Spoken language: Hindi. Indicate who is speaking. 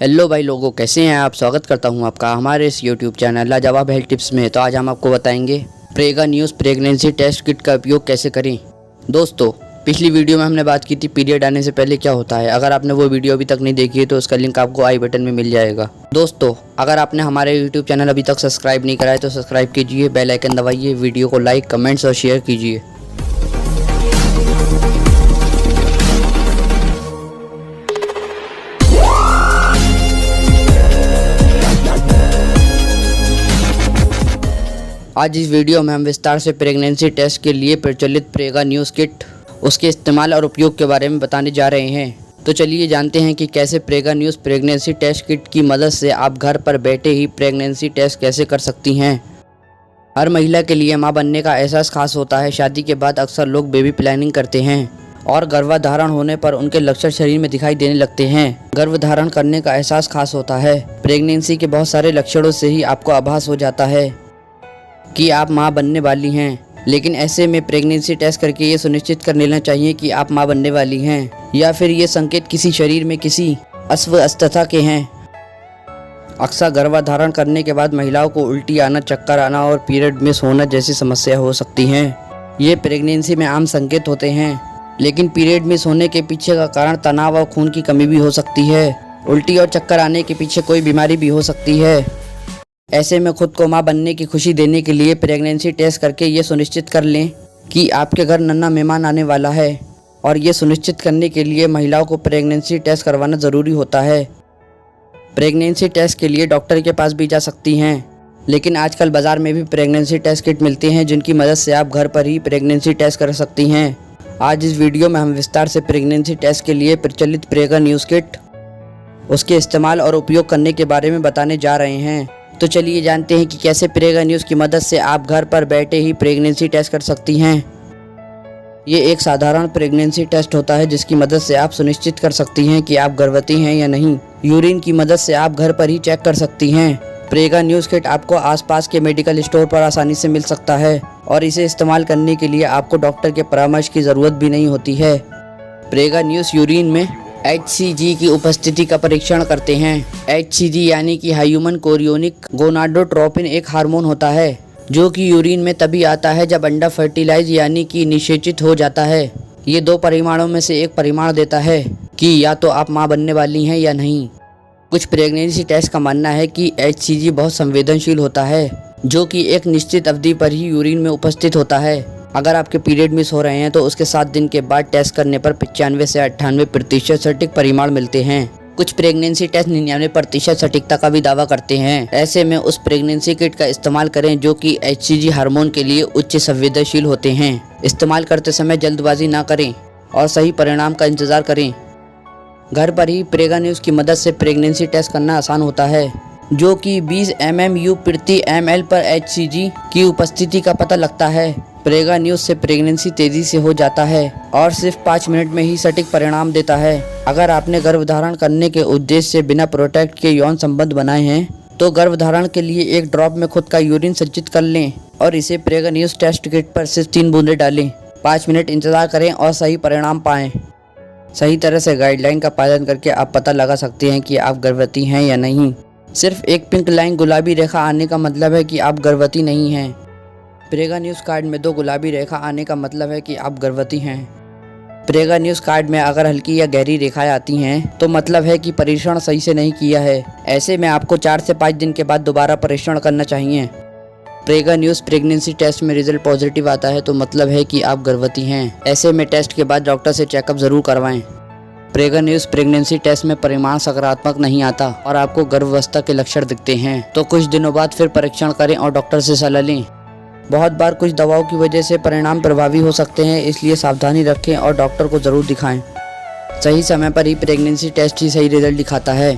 Speaker 1: हेलो भाई लोगों, कैसे हैं आप। स्वागत करता हूं आपका हमारे इस YouTube channel Lajawab health tips में। तो आज हम आपको बताएंगे Prega News pregnancy test kit का उपयोग कैसे करें। दोस्तों, पिछली वीडियो में हमने बात की थी पीरियड आने से पहले क्या होता है। अगर आपने वो वीडियो अभी तक नहीं देखी है तो उसका लिंक आपको आई बटन में मिल जाएगा। दोस्तों, अगर आपने हमारे यूट्यूब चैनल अभी तक सब्सक्राइब नहीं करा है तो सब्सक्राइब कीजिए, बेल आइकन दबाइए, वीडियो को लाइक, कमेंट्स और शेयर कीजिए। आज इस वीडियो में हम विस्तार से प्रेगनेंसी टेस्ट के लिए प्रचलित प्रेगा न्यूज़ किट, उसके इस्तेमाल और उपयोग के बारे में बताने जा रहे हैं। तो चलिए जानते हैं कि कैसे Prega News pregnancy test kit की मदद से आप घर पर बैठे ही प्रेगनेंसी टेस्ट कैसे कर सकती हैं। हर महिला के लिए मां बनने का एहसास खास होता है। शादी के बाद अक्सर लोग बेबी प्लानिंग करते हैं और गर्भधारण होने पर उनके लक्षण शरीर में दिखाई देने लगते हैं। गर्भधारण करने का एहसास खास होता है। प्रेगनेंसी के बहुत सारे लक्षणों से ही आपको आभास हो जाता है कि आप मां बनने वाली हैं। लेकिन ऐसे में प्रेगनेंसी टेस्ट करके ये सुनिश्चित कर लेना चाहिए कि आप मां बनने वाली हैं या फिर ये संकेत किसी शरीर में किसी अस्वस्थता के हैं। अक्सर गर्भधारण करने के बाद महिलाओं को उल्टी आना, चक्कर आना और पीरियड मिस होना जैसी समस्या हो सकती हैं। ये प्रेगनेंसी में आम संकेत होते हैं, लेकिन पीरियड मिस होने के पीछे का कारण तनाव और खून की कमी भी हो सकती है। उल्टी और चक्कर आने के पीछे कोई बीमारी भी हो सकती है। ऐसे में खुद को मां बनने की खुशी देने के लिए प्रेगनेंसी टेस्ट करके ये सुनिश्चित कर लें कि आपके घर नन्हा मेहमान आने वाला है। और ये सुनिश्चित करने के लिए महिलाओं को प्रेगनेंसी टेस्ट करवाना ज़रूरी होता है। प्रेगनेंसी टेस्ट के लिए डॉक्टर के पास भी जा सकती हैं, लेकिन आजकल बाज़ार में भी प्रेगनेंसी टेस्ट किट मिलते हैं जिनकी मदद से आप घर पर ही प्रेगनेंसी टेस्ट कर सकती हैं। आज इस वीडियो में हम विस्तार से प्रेगनेंसी टेस्ट के लिए प्रचलित प्रेगा न्यूज़ किट, उसके इस्तेमाल और उपयोग करने के बारे में बताने जा रहे हैं। तो चलिए जानते हैं कि कैसे प्रेगा न्यूज़ की मदद से आप घर पर बैठे ही प्रेगनेंसी टेस्ट कर सकती हैं। ये एक साधारण प्रेगनेंसी टेस्ट होता है जिसकी मदद से आप सुनिश्चित कर सकती हैं कि आप गर्भवती हैं या नहीं। यूरिन की मदद से आप घर पर ही चेक कर सकती हैं। प्रेगा न्यूज़ किट आपको आसपास के मेडिकल स्टोर पर आसानी से मिल सकता है और इसे इस्तेमाल करने के लिए आपको डॉक्टर के परामर्श की ज़रूरत भी नहीं होती है। प्रेगा न्यूज़ यूरिन में HCG की उपस्थिति का परीक्षण करते हैं। HCG यानी कि ह्यूमन कोरियोनिक गोनाडोट्रोपिन एक हार्मोन होता है जो कि यूरिन में तभी आता है जब अंडा फर्टिलाइज यानी कि निषेचित हो जाता है। ये दो परिमाणों में से एक परिमाण देता है कि या तो आप मां बनने वाली हैं या नहीं। कुछ प्रेगनेंसी टेस्ट का मानना है कि HCG बहुत संवेदनशील होता है जो कि एक निश्चित अवधि पर ही यूरिन में उपस्थित होता है। अगर आपके पीरियड मिस हो रहे हैं तो उसके 7 दिन के बाद टेस्ट करने पर 95 से 98% सटीक परिमाण मिलते हैं। कुछ प्रेगनेंसी टेस्ट 99% सटीकता का भी दावा करते हैं। ऐसे में उस प्रेगनेंसी किट का इस्तेमाल करें जो कि HCG हार्मोन के लिए उच्च संवेदनशील होते हैं। इस्तेमाल करते समय जल्दबाजी ना करें और सही परिणाम का इंतजार करें। घर पर ही प्रेगा न्यूज़ की मदद से प्रेगनेंसी टेस्ट करना आसान होता है, जो कि 20 mmU प्रति ml पर HCG की उपस्थिति का पता लगता है। प्रेगा न्यूज़ से प्रेगनेंसी तेज़ी से हो जाता है और सिर्फ 5 मिनट में ही सटीक परिणाम देता है। अगर आपने गर्भधारण करने के उद्देश्य से बिना प्रोटेक्ट के यौन संबंध बनाए हैं तो गर्भधारण के लिए एक ड्रॉप में खुद का यूरिन संचित कर लें और इसे प्रेगा न्यूज़ टेस्ट किट पर सिर्फ 3 बूंदें डालें। 5 मिनट इंतज़ार करें और सही परिणाम पाएँ। सही तरह से गाइडलाइन का पालन करके आप पता लगा सकते हैं कि आप गर्भवती हैं या नहीं। सिर्फ एक पिंक लाइन गुलाबी रेखा आने का मतलब है कि आप गर्भवती नहीं हैं। प्रेगा न्यूज़ कार्ड में 2 गुलाबी रेखा आने का मतलब है कि आप गर्भवती हैं। प्रेगा न्यूज़ कार्ड में अगर हल्की या गहरी रेखाएं आती हैं तो मतलब है कि परीक्षण सही से नहीं किया है। ऐसे में आपको 4 से 5 दिन के बाद दोबारा परीक्षण करना चाहिए। प्रेगा न्यूज़ प्रेगनेंसी टेस्ट में रिजल्ट पॉजिटिव आता है तो मतलब है कि आप गर्भवती हैं। ऐसे में टेस्ट के बाद डॉक्टर से चेकअप ज़रूर करवाएं। प्रेगा न्यूज़ प्रेगनेंसी टेस्ट में परिमाण सकारात्मक नहीं आता और आपको गर्भावस्था के लक्षण दिखते हैं तो कुछ दिनों बाद फिर परीक्षण करें और डॉक्टर से सलाह लें। बहुत बार कुछ दवाओं की वजह से परिणाम प्रभावी हो सकते हैं, इसलिए सावधानी रखें और डॉक्टर को ज़रूर दिखाएं। सही समय पर ही प्रेगनेंसी टेस्ट ही सही रिजल्ट दिखाता है।